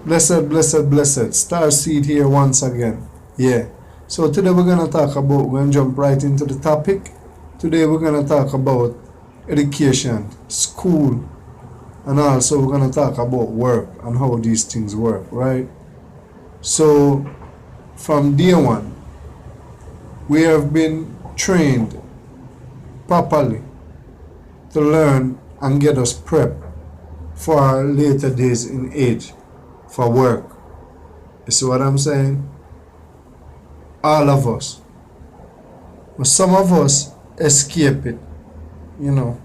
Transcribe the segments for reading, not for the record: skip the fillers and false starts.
Blessed, blessed, blessed. Star Seed here once again. Yeah. So today we're gonna talk about, we're gonna jump right into the topic. Today we're gonna talk about education, school, and also we're gonna talk about work and how these things work, right? So from day one, we have been trained properly to learn and get us prepped for our later days in age for work. You see what I'm saying? All of us. But some of us escape it, you know,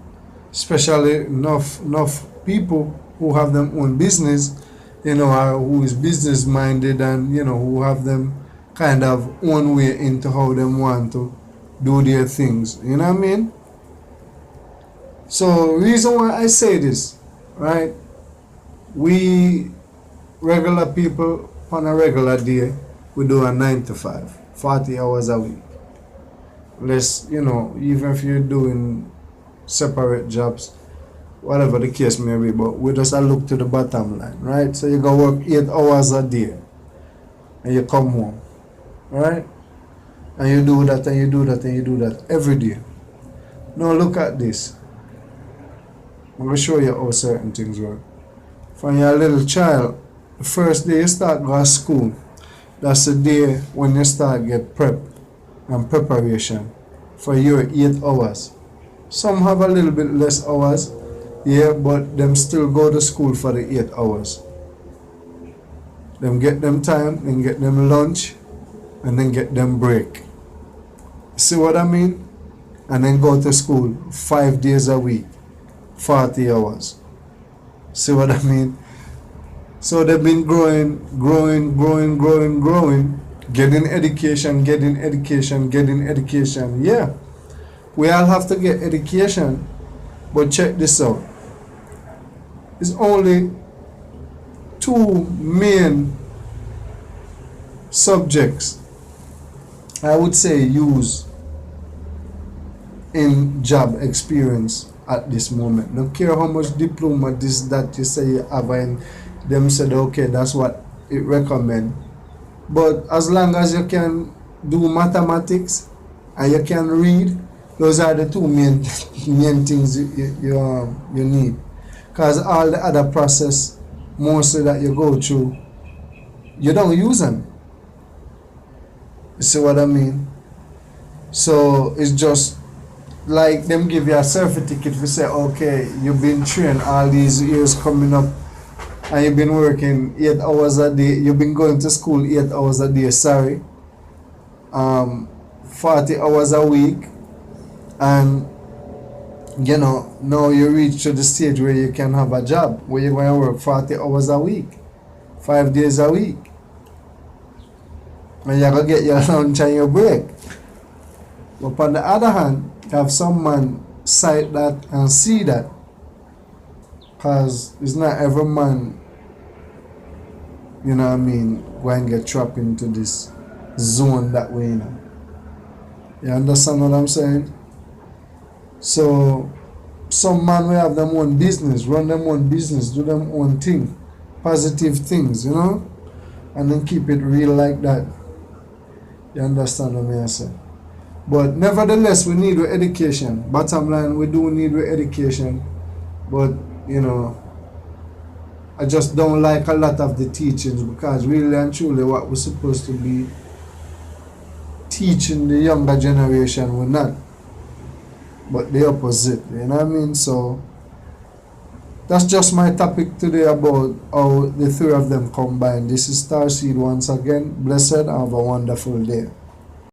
especially enough people who have their own business, who is business minded and, who have them kind of own way into how they want to do their things. You know what I mean? So reason why I say this, right? We regular people on a regular day, we do a 9 to 5, 40 hours a week. Even if you're doing separate jobs, whatever the case may be, but we just look to the bottom line, right? So you go work 8 hours a day and you come home, right? And you do that and you do that and you do that every day. Now look at this. I'm going to show you how certain things work. From your little child, the first day you start going to school, that's the day when you start get prep and preparation for your 8 hours. Some have a little bit less hours, yeah, but them still go to school for the 8 hours. Them get them time, then get them lunch, and then get them break. See what I mean? And then go to school 5 days a week, 40 hours. See what I mean? So they've been growing, getting education. Yeah, we all have to get education, but check this out. It's only two main subjects I would say use in job experience at this moment. Don't care how much diploma this that you say you have, and them said okay, that's what it recommend. But as long as you can do mathematics and you can read, those are the two main things you need. Because all the other process mostly that you go through, you don't use them. You see what I mean? So it's just like them give you a certificate to say, okay, you've been trained all these years coming up and you've been working 8 hours a day, you've been going to school 8 hours a day, 40 hours a week, and now you reach to the stage where you can have a job where you're going to work 40 hours a week, 5 days a week, and you're going to get your lunch and your break. But on the other hand, have some man sight that and see that, because it's not every man, go and get trapped into this zone that way. You understand what I'm saying? So some man will have them own business, run them own business, do them own thing, positive things, and then keep it real like that. You understand what I say? But nevertheless, we need education. Bottom line, we do need education. But, I just don't like a lot of the teachings, because really and truly what we're supposed to be teaching the younger generation, we're not. But the opposite, you know what I mean? So that's just my topic today about how the three of them combine. This is Starseed once again. Blessed, have a wonderful day.